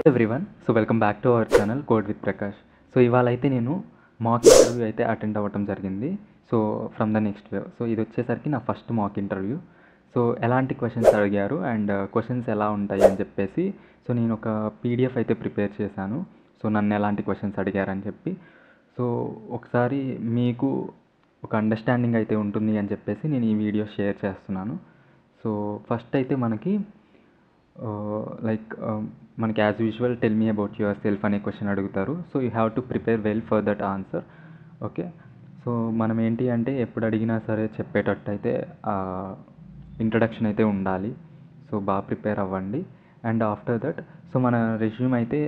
Everyone, so welcome back to our channel code with Prakash. So ఇవాళ అయితే నేను mock interview అయితే అటెండ్ అవ్వటం జరిగింది. So from the next wave. So ఇది వచ్చేసరికి నా ఫస్ట్ మాక్ ఇంటర్వ్యూ. సో ఎలాంటి క్వశ్చన్స్ అడిగారు అండ్ క్వశ్చన్స్ ఎలా ఉంటాయి అని చెప్పేసి సో నేను ఒక పీడిఎఫ్ అయితే ప్రిపేర్ చేశాను. సో నన్ను ఎలాంటి క్వశ్చన్స్ అడిగారని చెప్పి సో ఒకసారి మీకు ఒక అండర్స్టాండింగ్ అయితే ఉంటుంది అని చెప్పేసి నేను ఈ వీడియో షేర్ చేస్తున్నాను. సో ఫస్ట్ అయితే మనకి మనకి as usual tell me about your self అనే క్వశ్చన్ అడుగుతారు. So you have to prepare well for that answer. Okay, so మనం ఏంటి అంటే ఎప్పుడు అడిగినా సరే చెప్పేటట్టు అయితే ఇంట్రడక్షన్ అయితే ఉండాలి. సో బాగా ప్రిపేర్ అవ్వండి. అండ్ ఆఫ్టర్ దట్ సో మన రెజ్యూమ్ అయితే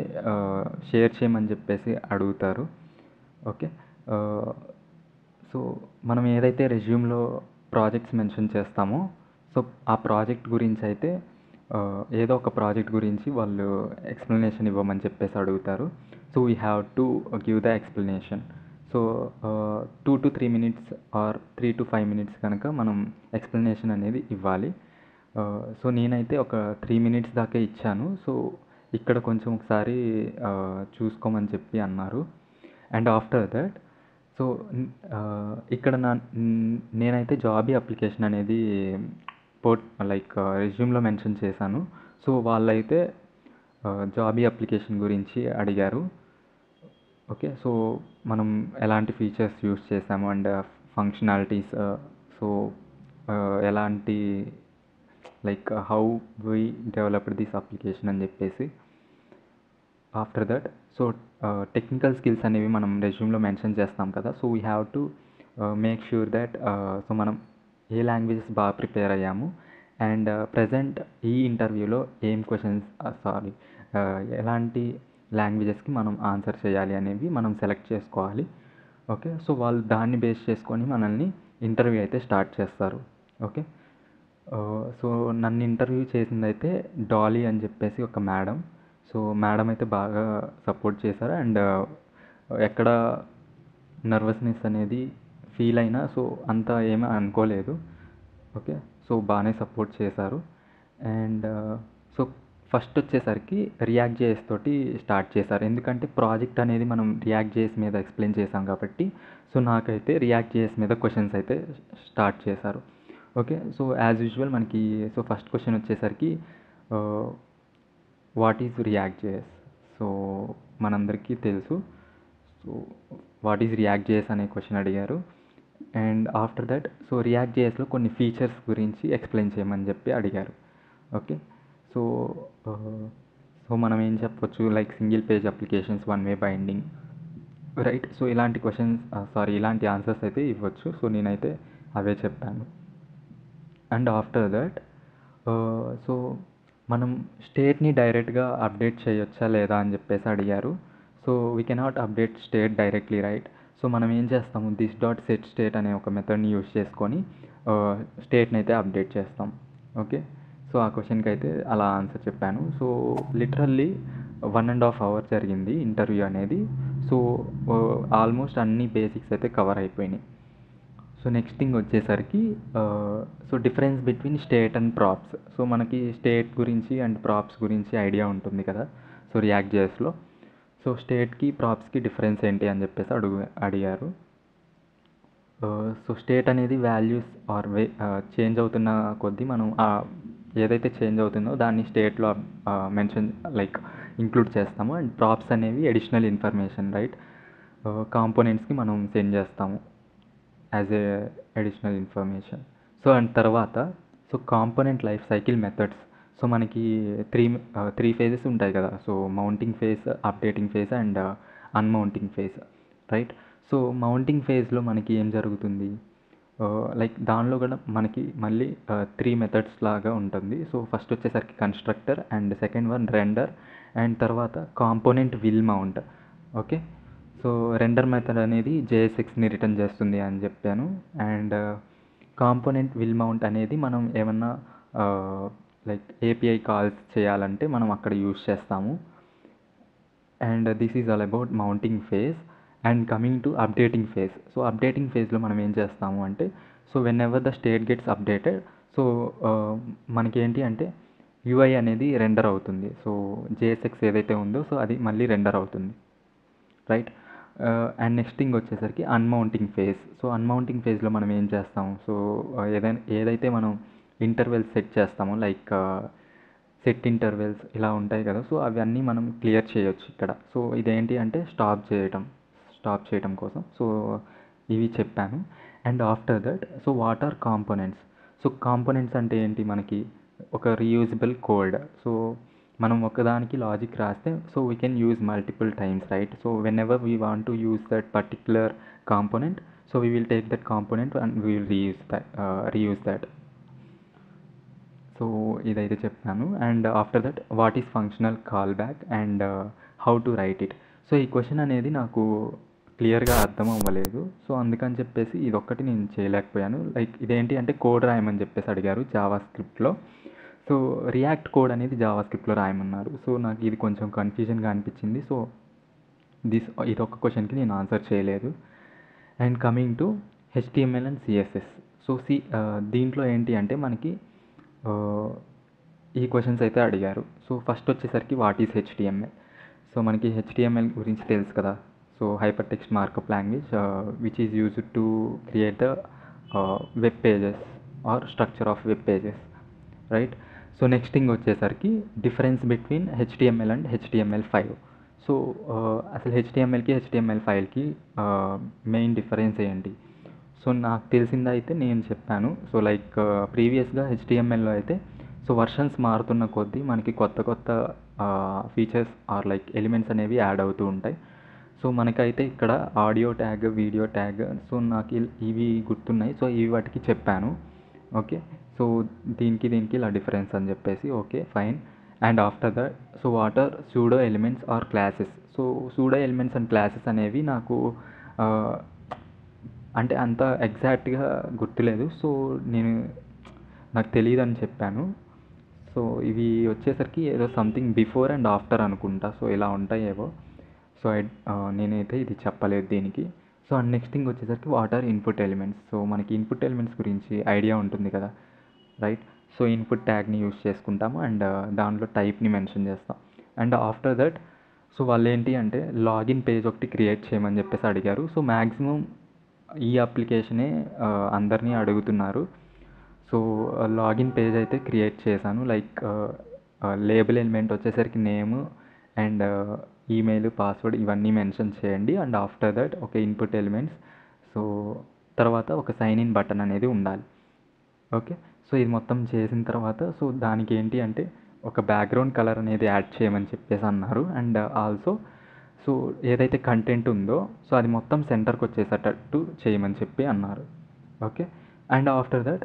షేర్ చేయమని చెప్పేసి అడుగుతారు. ఓకే, సో మనం ఏదైతే రెజ్యూమ్లో ప్రాజెక్ట్స్ మెన్షన్ చేస్తామో సో ఆ ప్రాజెక్ట్ గురించి అయితే ఏదో ఒక ప్రాజెక్ట్ గురించి వాళ్ళు ఎక్స్ప్లెనేషన్ ఇవ్వమని చెప్పేసి అడుగుతారు. So we have to give the explanation. So 2 to 3 minutes or 3 to 5 minutes కనుక మనం ఎక్స్ప్లెనేషన్ అనేది ఇవ్వాలి. సో నేనైతే ఒక 3 minutes దాకా ఇచ్చాను. సో ఇక్కడ కొంచెం ఒకసారి చూసుకోమని చెప్పి అన్నారు. అండ్ ఆఫ్టర్ దట్ సో ఇక్కడ నేనైతే జాబీ అప్లికేషన్ అనేది రెజ్యూమ్లో మెన్షన్ చేశాను. సో వాళ్ళైతే జాబీ అప్లికేషన్ గురించి అడిగారు. ఓకే, సో మనం ఎలాంటి ఫీచర్స్ యూస్ చేసాము అండ్ ఫంక్షనాలిటీస్, సో ఎలాంటి how we developed this application అని చెప్పేసి after that so technical skills అనేవి మనం రెజ్యూమ్లో మెన్షన్ చేస్తాం కదా. So we have to make sure that so మనం ఏ లాంగ్వేజెస్ బాగా ప్రిపేర్ అయ్యాము అండ్ ప్రజెంట్ ఈ ఇంటర్వ్యూలో ఏం క్వశ్చన్స్ ఎలాంటి లాంగ్వేజెస్కి మనం ఆన్సర్ చేయాలి అనేవి మనం సెలెక్ట్ చేసుకోవాలి. ఓకే, సో వాళ్ళు దాన్ని బేస్ చేసుకొని మనల్ని ఇంటర్వ్యూ అయితే స్టార్ట్ చేస్తారు. ఓకే, సో నన్ను ఇంటర్వ్యూ చేసిందైతే డాలీ అని చెప్పేసి ఒక మేడం. సో మేడం అయితే బాగా సపోర్ట్ చేశారు అండ్ ఎక్కడ నర్వస్నెస్ అనేది ఫీల్ అయినా సో అంత ఏమీ అనుకోలేదు. ఓకే, సో బాగానే సపోర్ట్ చేశారు. అండ్ సో ఫస్ట్ వచ్చేసరికి రియాక్ట్ జేఎస్ తోటి స్టార్ట్ చేశారు. ఎందుకంటే ప్రాజెక్ట్ అనేది మనం రియాక్ట్ జేఎస్ మీద ఎక్స్ప్లెయిన్ చేసాం కాబట్టి సో నాకైతే రియాక్ట్ జేఎస్ మీద క్వశ్చన్స్ అయితే స్టార్ట్ చేశారు. ఓకే, సో యాజ్ యూజువల్ మనకి సో ఫస్ట్ క్వశ్చన్ వచ్చేసరికి what is React JS. So మనందరికీ తెలుసు. So what is React JS అనే క్వశ్చన్ అడిగారు. And after that so React జేఎస్లో కొన్ని ఫీచర్స్ గురించి ఎక్స్ప్లెయిన్ చేయమని చెప్పి అడిగారు. ఓకే, సో సో మనం ఏం చెప్పొచ్చు, single page applications, one way binding, right. So ఇలాంటి క్వశ్చన్స్ ఇలాంటి ఆన్సర్స్ అయితే ఇవ్వచ్చు. సో నేనైతే అవే చెప్పాను. అండ్ ఆఫ్టర్ దట్ సో మనం స్టేట్ని డైరెక్ట్గా అప్డేట్ చేయొచ్చా లేదా అని చెప్పేసి అడిగారు. So we cannot update state directly, right. So మనం ఏం చేస్తాము, దిస్ డాట్ సెట్ స్టేట్ అనే ఒక మెథడ్ని యూజ్ చేసుకొని స్టేట్ని అయితే అప్డేట్ చేస్తాం. ఓకే, సో ఆ క్వశ్చన్కి అయితే అలా ఆన్సర్ చెప్పాను. సో లిటరల్లీ 1.5 hours జరిగింది ఇంటర్వ్యూ అనేది. సో ఆల్మోస్ట్ అన్ని బేసిక్స్ అయితే కవర్ అయిపోయినాయి. సో నెక్స్ట్ థింగ్ వచ్చేసరికి so difference between state and props. So మనకి స్టేట్ గురించి అండ్ ప్రాప్స్ గురించి ఐడియా ఉంటుంది కదా. సో రియాక్ట్ జేఎస్లో సో స్టేట్కి ప్రాప్స్కి డిఫరెన్స్ ఏంటి అని చెప్పేసి అడిగారు. సో స్టేట్ అనేది వాల్యూస్ ఆర్ చేంజ్ అవుతున్న కొద్దీ మనం ఏదైతే చేంజ్ అవుతుందో దాన్ని స్టేట్లో మెన్షన్ ఇంక్లూడ్ చేస్తాము. అండ్ ప్రాప్స్ అనేవి అడిషనల్ ఇన్ఫర్మేషన్, రైట్. కాంపోనెంట్స్కి మనం సెండ్ చేస్తాము as a additional information. So and తర్వాత so component life cycle methods. So మనకి త్రీ ఫేజెస్ ఉంటాయి కదా. So mounting phase, updating phase and unmounting phase, right. So mounting ఫేజ్లో మనకి ఏం జరుగుతుంది, దానిలో కూడా మనకి మళ్ళీ 3 methods లాగా ఉంటుంది. సో ఫస్ట్ వచ్చేసరికి constructor and second one render and తర్వాత component will mount. Okay, so render method అనేది JSXని రిటర్న్ చేస్తుంది అని చెప్పాను. అండ్ కాంపోనెంట్ విల్ మౌంట్ అనేది మనం ఏమన్నా API కాల్స్ చేయాలంటే మనం అక్కడ యూజ్ చేస్తాము. And this is all about mounting phase. And coming to updating phase. So updating ఫేజ్లో మనం ఏం చేస్తాము అంటే so when ever the state gets updated, so మనకేంటి అంటే యూఐ అనేది రెండర్ అవుతుంది. సో జేఎస్ఎక్స్ ఏదైతే ఉందో సో అది మళ్ళీ రెండర్ అవుతుంది, రైట్. అండ్ నెక్స్ట్ థింగ్ వచ్చేసరికి అన్మౌంటింగ్ ఫేజ్. సో అన్మౌంటింగ్ ఫేజ్లో మనం ఏం చేస్తాము, సో ఏదైతే మనం ఇంటర్వెల్స్ సెట్ చేస్తామో, లైక్ సెట్ ఇంటర్వెల్స్ ఇలా ఉంటాయి కదా, సో అవన్నీ మనం క్లియర్ చేయొచ్చు ఇక్కడ. సో ఇదేంటి అంటే స్టాప్ చేయటం కోసం సో ఇవి చెప్పాను. And after that so what are components. So components అంటే ఏంటి, మనకి ఒక రీయూజబుల్ కోడ్. సో మనం ఒకదానికి లాజిక్ రాస్తే so we can use multiple times, right. So when ever we want to use that particular component, so we will take that component and we will reuse that. So ఇదైతే చెప్పాను. And after that what is functional call back and how to right it. So ఈ question అనేది నాకు క్లియర్గా అర్థం అవ్వలేదు, so అందుకని చెప్పేసి ఇదొక్కటి నేను చేయలేకపోయాను. లైక్ ఇదేంటి అంటే కోడ్ రాయమని చెప్పేసి అడిగారు జావా స్క్రిప్ట్లో. సో రియాక్ట్ కోడ్ అనేది జావా స్క్రిప్ట్లో రాయమన్నారు. సో నాకు ఇది కొంచెం కన్ఫ్యూజన్గా అనిపించింది. సో ఇదొక క్వశ్చన్కి నేను ఆన్సర్ చేయలేదు. And coming to HTML and CSS. So దీంట్లో ఏంటి అంటే మనకి ఈ క్వశ్చన్స్ అయితే అడిగారు. సో ఫస్ట్ వచ్చేసరికి వాట్ ఈస్ హెచ్టిఎంఎల్. సో మనకి హెచ్టిఎంఎల్ గురించి తెలుసు కదా. So hyper text markup language which is used to create the web pages or structure of web pages, right. So next thing వచ్చేసరికి difference between HTML and HTML five. So అసలు హెచ్టిఎంఎల్కి హెచ్టిఎంఎల్5కి main difference ఏంటి. So నాకు తెలిసిందైతే నేను చెప్పాను. So like ప్రీవియస్గా హెచ్టిఎంఎల్లో అయితే సో వర్షన్స్ మారుతున్న కొద్దీ మనకి కొత్త ఫీచర్స్ ఆర్ లైక్ ఎలిమెంట్స్ అనేవి యాడ్ అవుతూ ఉంటాయి. సో మనకైతే ఇక్కడ audio tag, video tag, so నాకు ఇవి గుర్తున్నాయి. సో ఇవి వాటికి చెప్పాను, ఓకే. సో దీనికి ఇలా డిఫరెన్స్ అని చెప్పేసి, okay fine. And after that so what are pseudo elements are classes. So pseudo elements and classes అనేవి నాకు అంటే అంత ఎగ్జాక్ట్గా గుర్తులేదు. సో నాకు తెలియదు అని చెప్పాను. సో ఇవి వచ్చేసరికి ఏదో సంథింగ్ బిఫోర్ అండ్ ఆఫ్టర్ అనుకుంటా. సో ఇలా ఉంటాయేవో. సో నేనైతే ఇది చెప్పలేదు దీనికి. సో అండ్ నెక్స్ట్ థింగ్ వచ్చేసరికి what are input elements. So మనకి ఇన్పుట్ ఎలిమెంట్స్ గురించి ఐడియా ఉంటుంది కదా, రైట్. సో ఇన్పుట్ ట్యాగ్ని యూజ్ చేసుకుంటాము అండ్ దాంట్లో టైప్ని మెన్షన్ చేస్తాం. అండ్ ఆఫ్టర్ దట్ సో వాళ్ళు ఏంటి అంటే లాగిన్ పేజ్ ఒకటి క్రియేట్ చేయమని చెప్పేసి అడిగారు. సో మ్యాక్సిమం ఈ అప్లికేషనే అందరినీ అడుగుతున్నారు. సో లాగిన్ పేజ్ అయితే క్రియేట్ చేశాను. లైక్ లేబుల్ ఎలిమెంట్ వచ్చేసరికి నేమ్ అండ్ ఈమెయిల్, పాస్వర్డ్ ఇవన్నీ మెన్షన్ చేయండి. అండ్ ఆఫ్టర్ దట్ ఒక ఇన్పుట్ ఎలిమెంట్స్, సో తర్వాత ఒక సైన్ ఇన్ బటన్ అనేది ఉండాలి, ఓకే. సో ఇది మొత్తం చేసిన తర్వాత సో దానికి ఏంటి అంటే ఒక బ్యాక్గ్రౌండ్ కలర్ అనేది యాడ్ చేయమని చెప్పేసి అన్నారు. అండ్ ఆల్సో సో ఏదైతే కంటెంట్ ఉందో సో అది మొత్తం సెంటర్కి వచ్చేసేటట్టు చేయమని చెప్పి అన్నారు, okay. And after that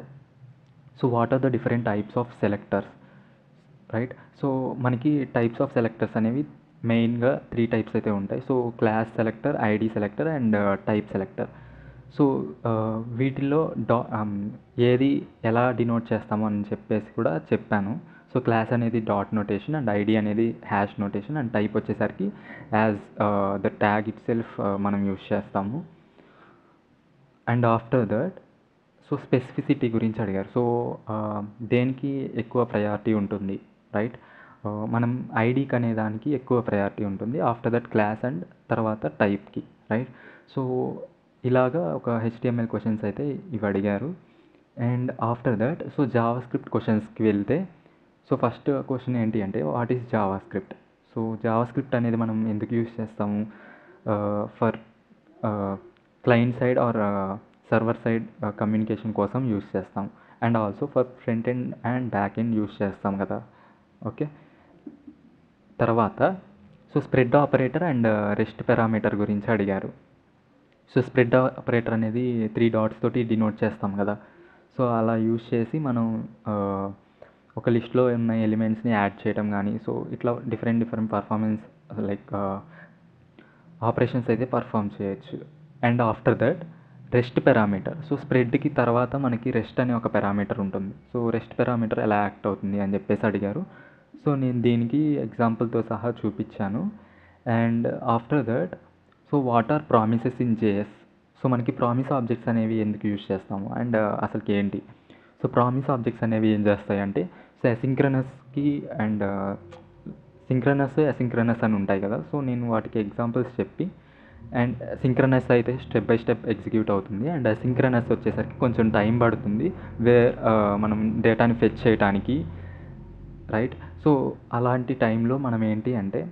so what are the different types of selectors, right. So మనకి టైప్స్ ఆఫ్ సెలెక్టర్స్ అనేవి మెయిన్గా 3 టైప్స్ అయితే ఉంటాయి. So class selector, ID selector and type selector. So వీటిల్లో ఏది ఎలా డినోట్ చేస్తామో అని చెప్పేసి కూడా చెప్పాను. సో క్లాస్ అనేది డాట్ నోటేషన్ అండ్ ఐడి అనేది హ్యాష్ నోటేషన్ అండ్ టైప్ వచ్చేసరికి as the tag it self మనం యూజ్ చేస్తాము. And after that so specificity గురించి అడిగారు. సో దేనికి ఎక్కువ ప్రయారిటీ ఉంటుంది, రైట్. మనం ఐడికి అనే దానికి ఎక్కువ ప్రయారిటీ ఉంటుంది. ఆఫ్టర్ దట్ క్లాస్ అండ్ తర్వాత టైప్కి, రైట్. సో ఇలాగా ఒక హెచ్టిఎంఎల్ క్వశ్చన్స్ అయితే ఇవి అడిగారు. And after that so JavaScript క్వశ్చన్స్కి వెళ్తే సో ఫస్ట్ క్వశ్చన్ ఏంటి అంటే what is JavaScript. So JavaScript అనేది మనం ఎందుకు యూజ్ చేస్తాము, for client side or server side communication కోసం యూజ్ చేస్తాం. And also for front end and back end use చేస్తాం కదా, ఓకే. తర్వాత so spread operator and rest parameter గురించి అడిగారు. సో స్ప్రెడ్ ఆపరేటర్ అనేది 3 డాట్స్ తోటి డినోట్ చేస్తాం కదా. సో అలా యూజ్ చేసి మనం ఒక లిస్ట్లో ఉన్న ఎలిమెంట్స్ని యాడ్ చేయడం కానీ సో ఇట్లా డిఫరెంట్ పర్ఫార్మెన్స్ లైక్ ఆపరేషన్స్ అయితే పర్ఫామ్ చేయొచ్చు. And after that rest parameter. So స్ప్రెడ్కి తర్వాత మనకి రెస్ట్ అనే ఒక పారామీటర్ ఉంటుంది. సో రెస్ట్ పారామీటర్ ఎలా యాక్ట్ అవుతుంది అని చెప్పేసి అడిగారు. సో నేను దీనికి ఎగ్జాంపుల్తో సహా చూపించాను. And after that so what are promises in JS. So మనకి ప్రామిస్ ఆబ్జెక్ట్స్ అనేవి ఎందుకు యూజ్ చేస్తాము అండ్ అసలుకి ఏంటి? సో ప్రామిస్ ఆబ్జెక్ట్స్ అనేవి ఏం చేస్తాయంటే, సో అసింక్రనస్కి అండ్ సింక్రనస్ అసింక్రనస్ అని ఉంటాయి కదా. సో నేను వాటికి ఎగ్జాంపుల్స్ చెప్పి, అండ్ సింక్రనస్ అయితే స్టెప్ బై స్టెప్ ఎగ్జిక్యూట్ అవుతుంది, అండ్ అసింక్రనస్ వచ్చేసరికి కొంచెం టైం పడుతుంది మనం డేటాని ఫెచ్ చేయడానికి, రైట్. సో అలాంటి టైంలో మనం ఏంటి అంటే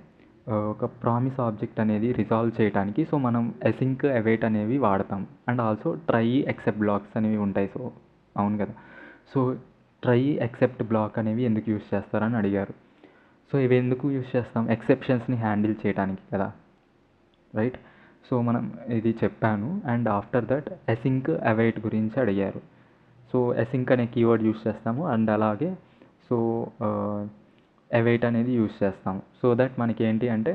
ఒక ప్రామిస్ ఆబ్జెక్ట్ అనేది రిజాల్వ్ చేయడానికి సో మనం అసింక్ అవైట్ అనేవి వాడతాం, and also try except blocks అనేవి ఉంటాయి. సో అవును కదా. సో ట్రై ఎక్సెప్ట్ బ్లాక్ అనేవి ఎందుకు యూజ్ చేస్తారని అడిగారు. సో ఇవి ఎందుకు యూజ్ చేస్తాం? ఎక్సెప్షన్స్ని హ్యాండిల్ చేయడానికి కదా, రైట్. సో మనం ఇది చెప్పాను, and after that async await గురించి అడిగారు. సో అసింక్ అనే కీవర్డ్ యూజ్ చేస్తాము, అండ్ అలాగే సో అవైట్ అనేది యూజ్ చేస్తాము. సో దట్ మనకి ఏంటి అంటే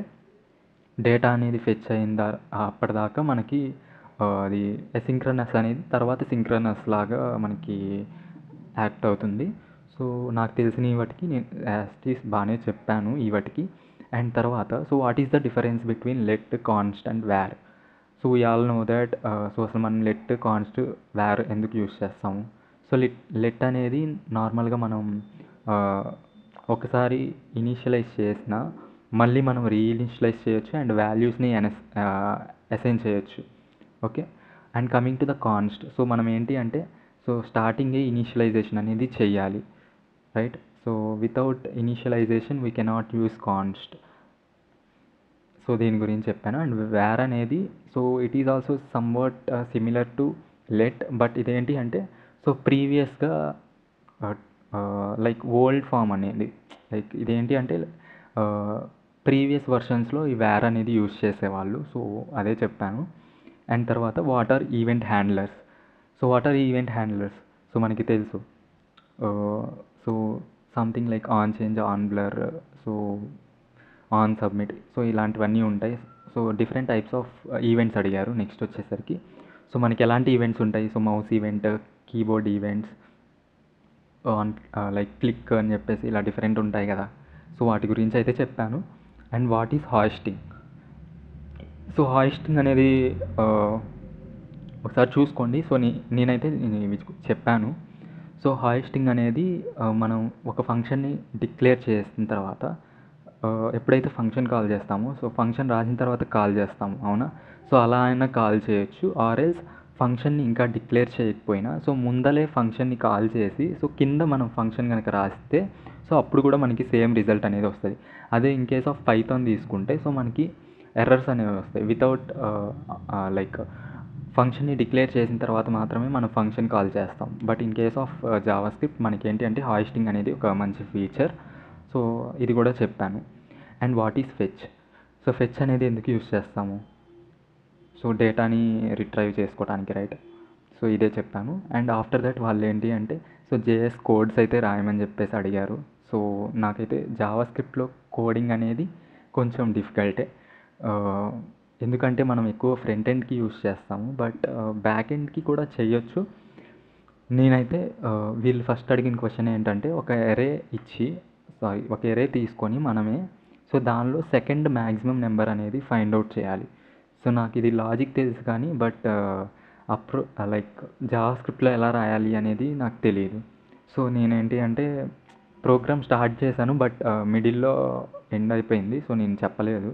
డేటా అనేది ఫెచ్ అయిందా అప్పటిదాకా మనకి అది అసింక్రనస్ అనేది తర్వాత సింక్రనస్ లాగా మనకి యాక్ట్ అవుతుంది. సో నాకు తెలిసిన వాటికి నేను యాస్టీస్ బాగానే చెప్పాను ఈ వాటికి. అండ్ తర్వాత so what is the difference between let, const and వ్యార్? So we all know that so అసలు మనం లెట్, కాన్స్ట్, వ్యార్ ఎందుకు యూజ్ చేస్తాము? సో లెట్ అనేది నార్మల్గా మనం ఒకసారి ఇనీషియలైజ్ చేసిన మళ్ళీ మనం రీఇనిషియలైజ్ చేయొచ్చు, అండ్ వాల్యూస్ని అసైన్ చేయొచ్చు. Okay. And coming to the const, so మనం ఏంటి అంటే సో స్టార్టింగే ఇనీషియలైజేషన్ అనేది చెయ్యాలి, right. So without initialisation we cannot use const. So దీని గురించి చెప్పాను. అండ్ వ్యార్ అనేది so it is also somewhat similar to let, but ఇదేంటి అంటే సో ప్రీవియస్గా లైక్ ఓల్డ్ ఫామ్ అనేది, లైక్ ఇదేంటి అంటే ప్రీవియస్ వర్షన్స్లో ఈ వ్యార్ అనేది యూజ్ చేసేవాళ్ళు. సో అదే చెప్పాను. అండ్ తర్వాత what are event handlers? So what are event handlers? So మనకి తెలుసు so something like on change, on blur, so on submit, so ఇలాంటివన్నీ ఉంటాయి. So different types of events అడిగారు. నెక్స్ట్ వచ్చేసరికి సో మనకి ఎలాంటి ఈవెంట్స్ ఉంటాయి? So mouse event, keyboard events, on like click అని చెప్పేసి ఇలా డిఫరెంట్ ఉంటాయి కదా. సో వాటి గురించి అయితే చెప్పాను. And what is hoisting? So hoisting అనేది ఒకసారి చూసుకోండి. సో నేనైతే ఇవి చెప్పాను. సో హాయిస్టింగ్ అనేది మనం ఒక ఫంక్షన్ని డిక్లేర్ చేసిన తర్వాత ఎప్పుడైతే ఫంక్షన్ కాల్ చేస్తామో సో ఫంక్షన్ రాసిన తర్వాత కాల్ చేస్తాము, అవునా. సో అలా అయినా కాల్ చేయొచ్చు, ఆర్ ఎల్స్ ఫంక్షన్ని ఇంకా డిక్లేర్ చేయకపోయినా సో ముందలే ఫంక్షన్ని కాల్ చేసి సో కింద మనం ఫంక్షన్ కనుక రాస్తే సో అప్పుడు కూడా మనకి సేమ్ రిజల్ట్ అనేది వస్తుంది. అదే ఇన్ కేస్ ఆఫ్ పైథాన్ తీసుకుంటే సో మనకి ఎర్రర్స్ అనేవి వస్తాయి. వితౌట్ లైక్ ఫంక్షన్ని డిక్లేర్ చేసిన తర్వాత మాత్రమే మనం ఫంక్షన్ కాల్ చేస్తాం. But in case of Java script మనకి ఏంటి అంటే హాయిస్టింగ్ అనేది ఒక మంచి ఫీచర్. సో ఇది కూడా చెప్పాను. And what is fetch? So fetch అనేది ఎందుకు యూజ్ చేస్తాము? సో డేటాని రిట్రైవ్ చేసుకోవడానికి, రైట్. సో ఇదే చెప్పాను. అండ్ ఆఫ్టర్ దట్ వాళ్ళు ఏంటి అంటే సో జేఎస్ కోడ్స్ అయితే రాయమని చెప్పేసి అడిగారు. సో నాకైతే జావా స్క్రిప్ట్లో కోడింగ్ అనేది కొంచెం డిఫికల్టే, ఎందుకంటే మనం ఎక్కువ ఫ్రంట్ ఎండ్కి యూజ్ చేస్తాము, బట్ బ్యాక్ ఎండ్కి కూడా చేయొచ్చు. నేనైతే వీళ్ళు ఫస్ట్ అడిగిన క్వశ్చన్ ఏంటంటే ఒక ఎరే తీసుకొని మనమే సో దానిలో సెకండ్ మ్యాక్సిమం నెంబర్ అనేది ఫైండ్ అవుట్ చేయాలి. సో నాకు ఇది లాజిక్ తెలుసు కానీ బట్ లైక్ జావా స్క్రిప్ట్లో ఎలా రాయాలి అనేది నాకు తెలియదు. సో నేనేంటి అంటే ప్రోగ్రామ్ స్టార్ట్ చేశాను, బట్ మిడిల్లో ఎండ్ అయిపోయింది, సో నేను చెప్పలేదు.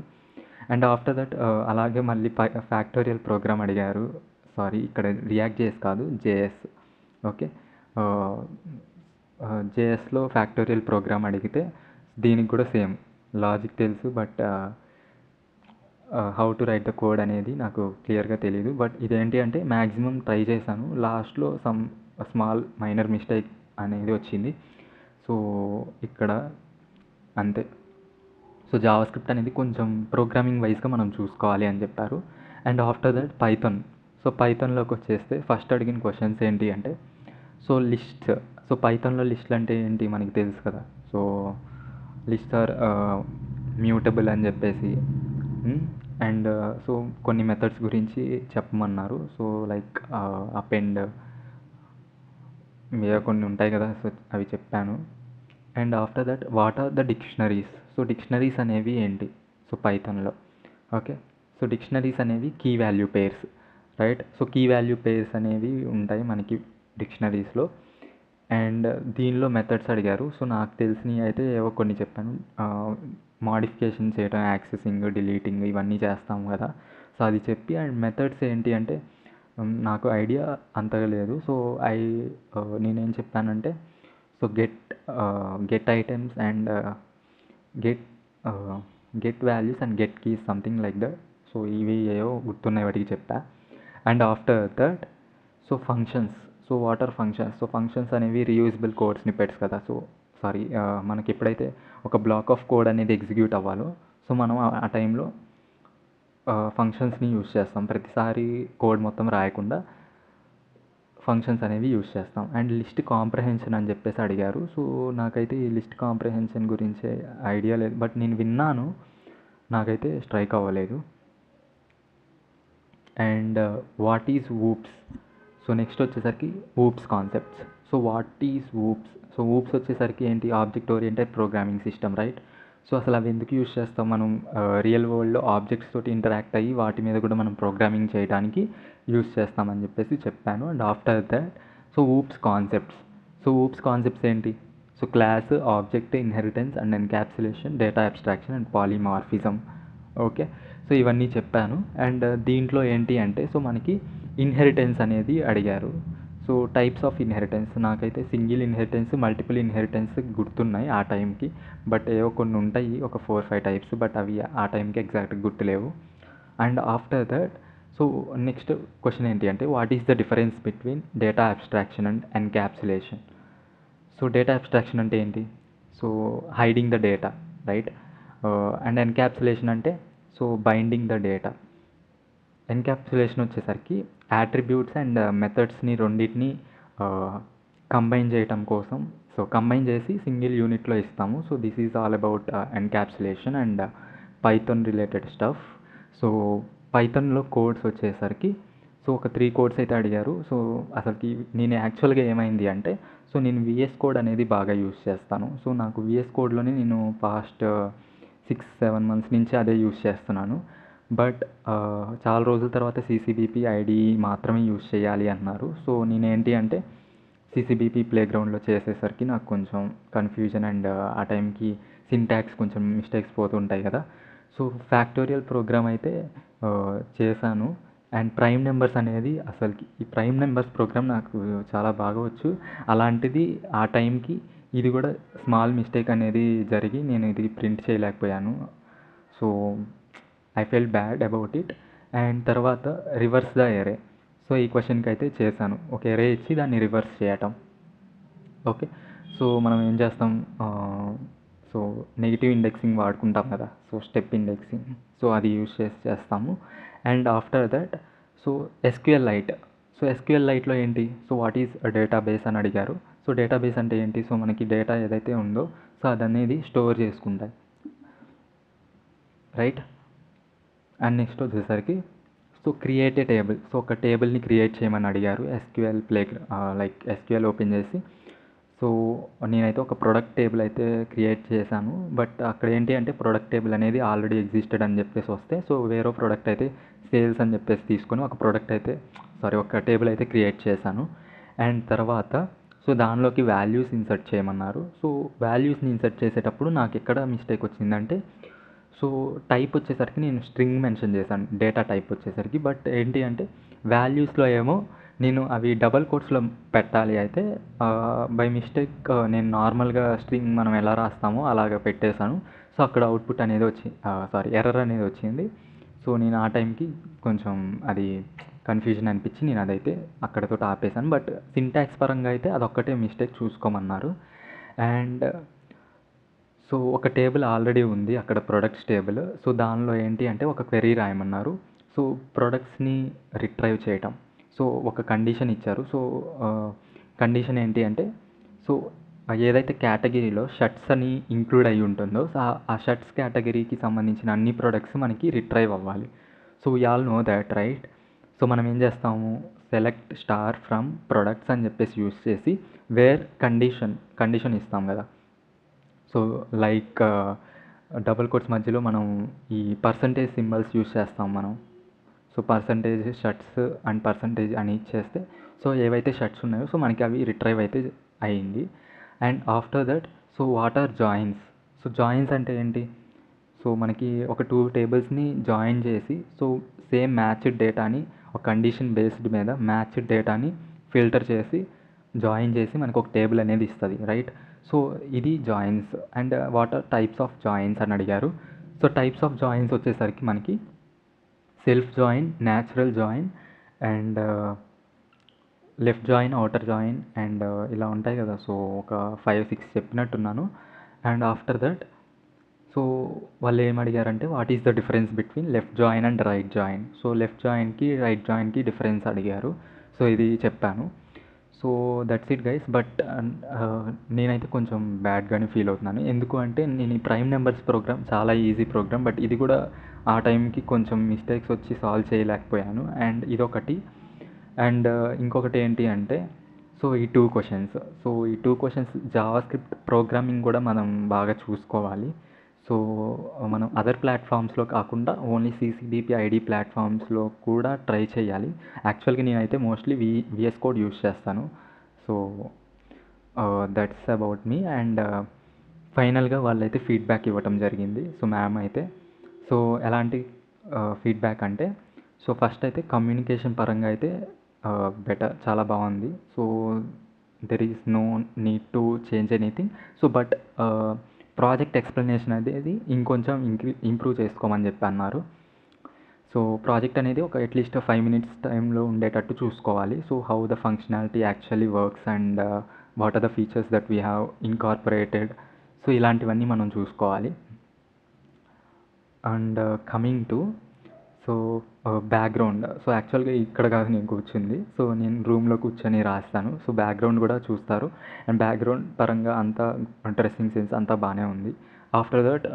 అండ్ ఆఫ్టర్ దట్ అలాగే మళ్ళీ ఫ్యాక్టోరియల్ ప్రోగ్రామ్ అడిగారు. సారీ, ఇక్కడ రియాక్ట్ జేఎస్ కాదు, జేఎస్. ఓకే. జేఎస్లో ఫ్యాక్టోరియల్ ప్రోగ్రామ్ అడిగితే దీనికి కూడా సేమ్ లాజిక్ తెలుసు, but how to right the code అనేది నాకు క్లియర్గా తెలియదు. బట్ ఇదేంటి అంటే మ్యాక్సిమం ట్రై చేశాను, లాస్ట్లో సమ్ స్మాల్ మైనర్ మిస్టేక్ అనేది వచ్చింది. సో ఇక్కడ అంతే. సో జావా స్క్రిప్ట్ అనేది కొంచెం ప్రోగ్రామింగ్ వైజ్గా మనం చూసుకోవాలి అని చెప్పారు. And after that Python. So పైథాన్లోకి వచ్చేస్తే ఫస్ట్ అడిగిన క్వశ్చన్స్ ఏంటి అంటే సో లిస్ట్. సో పైథాన్లో లిస్టులు అంటే ఏంటి మనకి తెలుసు కదా. సో లిస్ట్ ఆర్ మ్యూటబుల్ అని చెప్పేసి, అండ్ సో కొన్ని మెథడ్స్ గురించి చెప్పమన్నారు. సో లైక్ అపెండ్ మీద కొన్ని ఉంటాయి కదా, సో అవి చెప్పాను. And after that what are the dictionaries? So dictionaries అనేవి ఏంటి? సో పైథాన్లో ఓకే. సో డిక్షనరీస్ అనేవి key value pairs, right. So key value pairs అనేవి ఉంటాయి మనకి డిక్షనరీస్లో. అండ్ దీనిలో మెథడ్స్ అడిగారు. సో నాకు తెలిసినవి అయితే ఏవో కొన్ని చెప్పాను. మాడిఫికేషన్ చేయడం, యాక్సెసింగ్, డిలీటింగ్ ఇవన్నీ చేస్తాం కదా, సో అది చెప్పి. అండ్ మెథడ్స్ ఏంటి అంటే నాకు ఐడియా అంతగా లేదు. సో నేనేం చెప్పానంటే, so get items and get get values and get keys, something like that. So ఇవి ఏవో గుర్తున్నాయి వాటికి చెప్పా. And after that so functions. So what are functions? So functions అనేవి రీయూజబుల్ కోడ్ స్నిప్పెట్స్ కదా. సో మనకి ఎప్పుడైతే ఒక బ్లాక్ ఆఫ్ కోడ్ అనేది ఎగ్జిక్యూట్ అవ్వాలో, సో మనం ఆ టైంలో ఫంక్షన్స్ని యూజ్ చేస్తాం. ప్రతిసారి కోడ్ మొత్తం రాయకుండా ఫంక్షన్స్ అనేవి యూజ్ చేస్తాం. అండ్ లిస్ట్ కాంప్రహెన్షన్ అని చెప్పేసి అడిగారు. సో నాకైతే ఈ లిస్ట్ కాంప్రహెన్షన్ గురించి ఐడియా లేదు, బట్ నేను విన్నాను, నాకైతే స్ట్రైక్ అవ్వలేదు. And what is OOPs? So next వచ్చేసరికి OOPs concepts. So what is OOPs? So OOPs వచ్చేసరికి ఏంటి? Object oriented programming system, right. So అసలు అవి ఎందుకు యూజ్ చేస్తాం మనం? రియల్ వరల్డ్లో ఆబ్జెక్ట్స్ తోటి ఇంటరాక్ట్ అయ్యి వాటి మీద కూడా మనం ప్రోగ్రామింగ్ చేయడానికి యూజ్ చేస్తామని చెప్పేసి చెప్పాను. And after that so OOPs concepts. So OOPs concepts ఏంటి? So class, object, inheritance and encapsulation, data abstraction and polymorphism. Okay, so ఇవన్నీ చెప్పాను. అండ్ దీంట్లో ఏంటి అంటే, సో మనకి ఇన్హెరిటెన్స్ అనేది అడిగారు. సో టైప్స్ ఆఫ్ ఇన్హెరిటెన్స్, నాకైతే సింగిల్ ఇన్హెరిటెన్స్, మల్టిపుల్ ఇన్హెరిటెన్స్ గుర్తున్నాయి ఆ టైంకి, బట్ ఏవో కొన్ని ఉంటాయి ఒక 4-5 టైప్స్, బట్ అవి ఆ టైంకి ఎగ్జాక్ట్గా గుర్తులేవు. And after that so next question ఏంటి అంటే, what is the difference between data abstraction and encapsulation? So data abstraction అంటే ఏంటి? So hiding the data, right. And encapsulation అంటే so binding the data. Encapsulation వచ్చేసరికి యాట్రిబ్యూట్స్ అండ్ మెథడ్స్ని రెండింటిని combine చేయటం కోసం, సో కంబైన్ చేసి సింగిల్ యూనిట్లో ఇస్తాము. So this is all about encapsulation and Python related stuff. So పైథాన్లో కోడ్స్ వచ్చేసరికి సో ఒక 3 కోడ్స్ అయితే అడిగారు. సో అసలుకి నేను యాక్చువల్గా ఏమైంది అంటే, సో నేను విఎస్ కోడ్ అనేది బాగా యూస్ చేస్తాను. సో నాకు విఎస్ కోడ్లోనే నేను పాస్ట్ 6-7 మంత్స్ నుంచి అదే యూస్ చేస్తున్నాను. బట్ చాలా రోజుల తర్వాత సిసిబిపి ఐడి మాత్రమే యూజ్ చేయాలి అన్నారు. సో నేనేంటి అంటే సిసిబిపి ప్లేగ్రౌండ్లో చేసేసరికి నాకు కొంచెం కన్ఫ్యూజన్ అండ్ ఆ టైంకి సింటాక్స్ కొంచెం మిస్టేక్స్ పోతుంటాయి కదా. సో ఫ్యాక్టోరియల్ ప్రోగ్రామ్ అయితే చేశాను. అండ్ ప్రైమ్ నెంబర్స్ అనేది, అసలుకి ఈ ప్రైమ్ నెంబర్స్ ప్రోగ్రామ్ నాకు చాలా బాగా వచ్చు. అలాంటిది ఆ టైంకి ఇది కూడా స్మాల్ మిస్టేక్ అనేది జరిగి నేను ఇది ప్రింట్ చేయలేకపోయాను. So I fell bad about it. And తర్వాత రివర్స్ ద ఎరే. సో ఈ క్వశ్చన్కి అయితే చేశాను, ఒక ఎరే ఇచ్చి దాన్ని రివర్స్ చేయటం. ఓకే, సో మనం ఏం చేస్తాం, సో నెగిటివ్ ఇండెక్సింగ్ వాడుకుంటాం కదా, సో స్టెప్ ఇండెక్సింగ్, సో అది యూజ్ చేస్తాము. And after that so SQLite. So ఎస్క్యూఎల్ఐట్లో ఏంటి? సో వాట్ ఈజ్ డేటాబేస్ అని అడిగారు. సో డేటాబేస్ అంటే ఏంటి? సో మనకి డేటా ఏదైతే ఉందో సో అదనేది స్టోర్ చేసుకుంటాయి, రైట్. అండ్ నెక్స్ట్ వచ్చేసరికి so create a table. So ఒక టేబుల్ని క్రియేట్ చేయమని అడిగారు ఎస్క్యూఎల్ లైక్ ఎస్క్యూఎల్ ఓపెన్ చేసి. సో నేనైతే ఒక ప్రొడక్ట్ టేబుల్ అయితే క్రియేట్ చేశాను, బట్ అక్కడ ఏంటి అంటే ప్రొడక్ట్ టేబుల్ అనేది ఆల్రెడీ ఎగ్జిస్టెడ్ అని చెప్పేసి వస్తే, సో వేరే ప్రోడక్ట్ అయితే సేల్స్ అని చెప్పేసి తీసుకొని ఒక టేబుల్ అయితే క్రియేట్ చేశాను. అండ్ తర్వాత సో దానిలోకి వాల్యూస్ ఇన్సర్ట్ చేయమన్నారు. సో వాల్యూస్ని ఇన్సర్ట్ చేసేటప్పుడు నాకు ఎక్కడ మిస్టేక్ వచ్చిందంటే, సో టైప్ వచ్చేసరికి నేను స్ట్రింగ్ మెన్షన్ చేశాను డేటా టైప్ వచ్చేసరికి, బట్ ఏంటి అంటే వాల్యూస్లో ఏమో నేను అవి డబల్ కోట్స్లో పెట్టాలి. అయితే బై మిస్టేక్ నేను నార్మల్గా స్ట్రింగ్ మనం ఎలా రాస్తామో అలాగ పెట్టేశాను. సో అక్కడ అవుట్పుట్ అనేది ఎర్రర్ అనేది వచ్చింది. సో నేను ఆ టైంకి కొంచెం అది కన్ఫ్యూజన్ అనిపించి నేను అదైతే అక్కడతో ఆపేశాను. బట్ సింటాక్స్ పరంగా అయితే అదొక్కటే మిస్టేక్ చూసుకోమన్నారు. అండ్ సో ఒక టేబుల్ ఆల్రెడీ ఉంది అక్కడ, ప్రొడక్ట్స్ టేబుల్. సో దానిలో ఏంటి అంటే ఒక క్వెరీ రాయమన్నారు. సో ప్రొడక్ట్స్ని రిట్రైవ్ చేయటం. సో ఒక కండిషన్ ఇచ్చారు. సో కండిషన్ ఏంటి అంటే, సో ఏదైతే కేటగిరీలో షర్ట్స్ అని ఇంక్లూడ్ అయ్యి ఉంటుందో సో ఆ షర్ట్స్ కేటగిరీకి సంబంధించిన అన్ని ప్రొడక్ట్స్ మనకి రిట్రైవ్ అవ్వాలి. So we all know that, right. So మనం ఏం చేస్తాము, సెలెక్ట్ స్టార్ ఫ్రమ్ ప్రొడక్ట్స్ అని చెప్పేసి యూస్ చేసి వేర్ కండిషన్ ఇస్తాం కదా. సో లైక్ డబుల్ కోట్స్ మధ్యలో మనం ఈ పర్సంటేజ్ సింబల్స్ యూస్ చేస్తాం మనం, so percentage shirts and percentage అని ఇచ్చేస్తే సో ఏవైతే షర్ట్స్ ఉన్నాయో సో మనకి అవి రిట్రైవ్ అయితే అయ్యింది. And after that so what are joins? So joins అంటే ఏంటి? సో మనకి ఒక 2 టేబుల్స్ని జాయిన్ చేసి సో సేమ్ మ్యాచ్డ్ డేటాని ఒక కండిషన్ బేస్డ్ మీద మ్యాచ్డ్ డేటాని ఫిల్టర్ చేసి జాయిన్ చేసి మనకు ఒక టేబుల్ అనేది ఇస్తుంది, రైట్? సో ఇది joins. And what are types of joins అని అడిగారు. సో టైప్స్ ఆఫ్ జాయిన్స్ వచ్చేసరికి మనకి self join, natural join and left join, outer join and ఇలా ఉంటాయి కదా. సో ఒక 5-6 చెప్పినట్టున్నాను. అండ్ ఆఫ్టర్ దట్ సో వాళ్ళు ఏం అడిగారంటే what is the difference between left join and right join? So left జాయిన్కి రైట్ జాయిన్కి డిఫరెన్స్ అడిగారు. సో ఇది చెప్పాను. So that's it guys. But నేనైతే కొంచెం బ్యాడ్గానే ఫీల్ అవుతున్నాను. ఎందుకు అంటే నేను ఈ ప్రైమ్ నెంబర్స్ ప్రోగ్రామ్ చాలా ఈజీ ప్రోగ్రామ్, బట్ ఇది కూడా ఆ టైంకి కొంచెం మిస్టేక్స్ వచ్చి సాల్వ్ చేయలేకపోయాను. అండ్ ఇదొకటి. అండ్ ఇంకొకటి ఏంటి అంటే సో ఈ 2 క్వశ్చన్స్. సో ఈ 2 క్వశ్చన్స్ జావా స్క్రిప్ట్ ప్రోగ్రామింగ్ కూడా మనం బాగా చూసుకోవాలి. సో మనం అదర్ ప్లాట్ఫామ్స్లో కాకుండా ఓన్లీ CCDP ఐడి ప్లాట్ఫామ్స్లో కూడా ట్రై చేయాలి. యాక్చువల్గా నేనైతే మోస్ట్లీ VS కోడ్ యూస్ చేస్తాను. So that's about me. And ఫైనల్గా వాళ్ళైతే ఫీడ్బ్యాక్ ఇవ్వటం జరిగింది. సో మ్యామ్ అయితే సో ఎలాంటి ఫీడ్బ్యాక్ అంటే సో ఫస్ట్ అయితే కమ్యూనికేషన్ పరంగా అయితే బెటర్, చాలా బాగుంది. So there is no need to change anything. So but project explanation అనేది ఇంకొంచెం ఇంప్రూవ్ చేసుకోమని చెప్పి అన్నారు. సో ప్రాజెక్ట్ అనేది ఒక అట్లీస్ట్ 5 minutes టైంలో ఉండేటట్టు చూసుకోవాలి. So how the functionality actually works and what are the features that we have incorporated. So ఇలాంటివన్నీ మనం చూసుకోవాలి. And coming to so background. So యాక్చువల్గా ఇక్కడ కాదు నేను కూర్చుంది. సో నేను రూమ్లో కూర్చొని రాస్తాను. సో బ్యాక్గ్రౌండ్ కూడా చూస్తారు. అండ్ బ్యాక్గ్రౌండ్ పరంగా అంతా డ్రెస్సింగ్ సెన్స్ అంతా బాగానే ఉంది. After that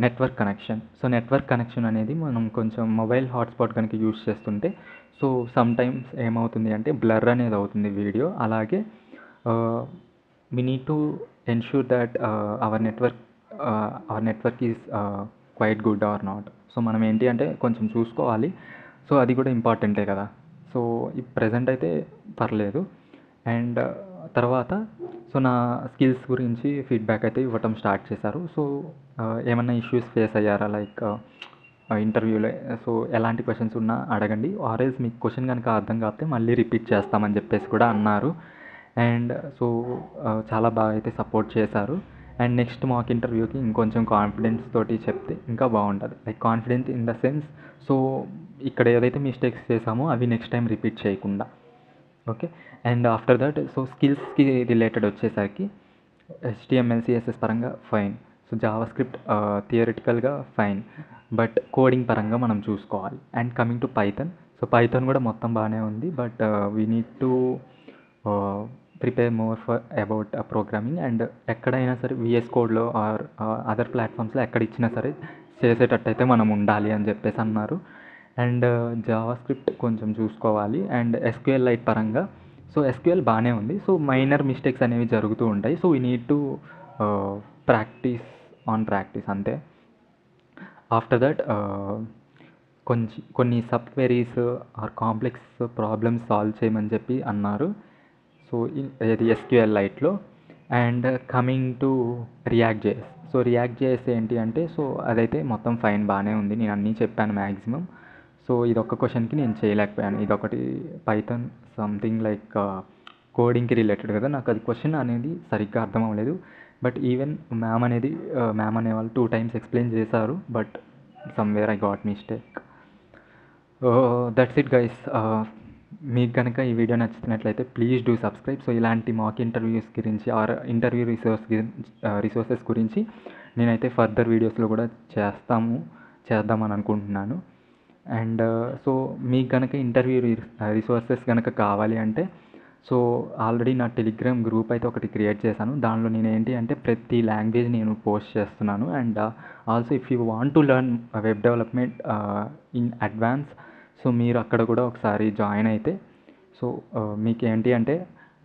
network connection. So network connection అనేది మనం కొంచెం మొబైల్ హాట్స్పాట్ కనుక యూస్ చేస్తుంటే సో సమ్ టైమ్స్ ఏమవుతుంది అంటే బ్లర్ అనేది అవుతుంది వీడియో. అలాగే we need to ensure that our network is quite good or not. So మనం ఏంటి అంటే కొంచెం చూసుకోవాలి. సో అది కూడా ఇంపార్టెంటే కదా. సో ఈ ప్రెజెంట్ అయితే పర్లేదు. అండ్ తర్వాత సో నా స్కిల్స్ గురించి ఫీడ్బ్యాక్ అయితే ఇవ్వటం స్టార్ట్ చేశారు. సో ఏమన్నా ఇష్యూస్ ఫేస్ అయ్యారా లైక్ ఇంటర్వ్యూలో? సో ఎలాంటి క్వశ్చన్స్ ఉన్నా అడగండి, ఆర్ఎల్స్ మీకు క్వశ్చన్ కనుక అర్థం కాకపోతే మళ్ళీ రిపీట్ చేస్తామని చెప్పేసి కూడా అన్నారు. అండ్ సో చాలా బాగా అయితే సపోర్ట్ చేశారు. అండ్ నెక్స్ట్ మాక్ ఇంటర్వ్యూకి ఇంకొంచెం కాన్ఫిడెన్స్ తోటి చెప్తే ఇంకా బాగుంటుంది. Like confidence in the sense so ఇక్కడ ఏదైతే మిస్టేక్స్ చేసామో అవి నెక్స్ట్ టైం రిపీట్ చేయకుండా. Okay. And after that so స్కిల్స్కి రిలేటెడ్ వచ్చేసరికి HTML CSS పరంగా ఫైన్. సో జావా స్క్రిప్ట్ థియరిటికల్గా ఫైన్, బట్ కోడింగ్ పరంగా మనం చూసుకోవాలి. And coming to Python. So Python కూడా మొత్తం బాగానే ఉంది, but we need to prepare more for about programming. And ఎక్కడైనా సరే VS కోడ్లో ఆర్ అదర్ ప్లాట్ఫామ్స్లో ఎక్కడ ఇచ్చినా సరే చేసేటట్టయితే మనం ఉండాలి అని చెప్పేసి అన్నారు. అండ్ జావా స్క్రిప్ట్ కొంచెం చూసుకోవాలి. అండ్ SQLite పరంగా సో SQL బాగానే ఉంది. సో మైనర్ మిస్టేక్స్ అనేవి జరుగుతూ ఉంటాయి. So we need to practice అంతే. ఆఫ్టర్ దట్ కొన్ని sub queries or complex problems solve చేయమని చెప్పి అన్నారు. సో ఇది SQLiteలో. And coming to React.js. So React.js ఏంటి అంటే సో అదైతే మొత్తం ఫైన్ బాగానే ఉంది. నేను అన్నీ చెప్పాను మ్యాక్సిమం. సో ఇదొక్క క్వశ్చన్కి నేను చేయలేకపోయాను. ఇదొకటి పైథాన్ సంథింగ్ లైక్ కోడింగ్కి రిలేటెడ్ కదా, నాకు అది క్వశ్చన్ అనేది సరిగ్గా అర్థం అవ్వలేదు. బట్ ఈవెన్ మ్యామ్ అనేవాళ్ళు 2 times ఎక్స్ప్లెయిన్ చేశారు, but somewhere I got mistake. That's it guys. మీకు కనుక ఈ వీడియో నచ్చుతున్నట్లయితే ప్లీజ్ డూ సబ్స్క్రైబ్. సో ఇలాంటి మాక్ ఇంటర్వ్యూస్ గురించి ఆర్ ఇంటర్వ్యూ రిసోర్సెస్ గురించి నేనైతే ఫర్దర్ వీడియోస్లో కూడా చేద్దామని అనుకుంటున్నాను. అండ్ సో మీకు కనుక ఇంటర్వ్యూ రిసోర్సెస్ కనుక కావాలి అంటే సో ఆల్రెడీ నా టెలిగ్రామ్ గ్రూప్ అయితే ఒకటి క్రియేట్ చేశాను. దానిలో నేను ఏంటి అంటే ప్రతి లాంగ్వేజ్ నేను పోస్ట్ చేస్తున్నాను. And also if you want to learn web development in advance so మీరు అక్కడ కూడా ఒకసారి జాయిన్ అయితే సో మీకు ఏంటి అంటే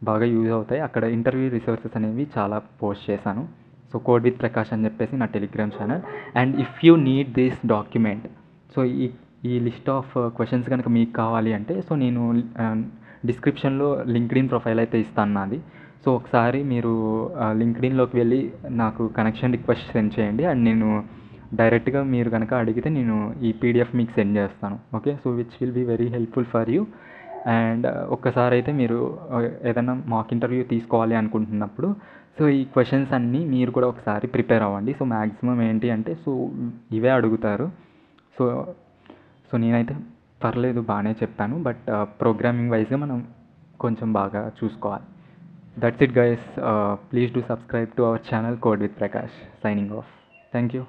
బాగా యూజ్ అవుతాయి. అక్కడ ఇంటర్వ్యూ రిసోర్సెస్ అనేవి చాలా పోస్ట్ చేశాను. సో కోడ్ విత్ ప్రకాష్ అని చెప్పేసి నా Telegram channel. And if you need this document so ఈ ఈ లిస్ట్ ఆఫ్ క్వశ్చన్స్ కనుక మీకు కావాలి అంటే సో నేను డిస్క్రిప్షన్లో లింక్డ్ఇన్ ప్రొఫైల్ అయితే ఇస్తాను నాది. సో ఒకసారి మీరు లింక్డ్ఇన్లోకి వెళ్ళి నాకు కనెక్షన్ రిక్వెస్ట్ సెండ్ చేయండి అండ్ నేను డైరెక్ట్గా మీరు కనుక అడిగితే నేను ఈ పీడిఎఫ్ మీకు సెండ్ చేస్తాను. Okay, so which will be very helpful for you. And ఒక్కసారి అయితే మీరు ఏదైనా మాక్ ఇంటర్వ్యూ తీసుకోవాలి అనుకుంటున్నప్పుడు సో ఈ క్వశ్చన్స్ అన్నీ మీరు కూడా ఒకసారి ప్రిపేర్ అవ్వండి. సో మ్యాక్సిమం ఏంటి అంటే సో ఇవే అడుగుతారు. సో సో నేనైతే పర్లేదు బాగానే చెప్పాను, బట్ ప్రోగ్రామింగ్ వైజ్గా మనం కొంచెం బాగా చూసుకోవాలి. That's it guys. Please do subscribe to our channel code with Prakash. Signing off. Thank you.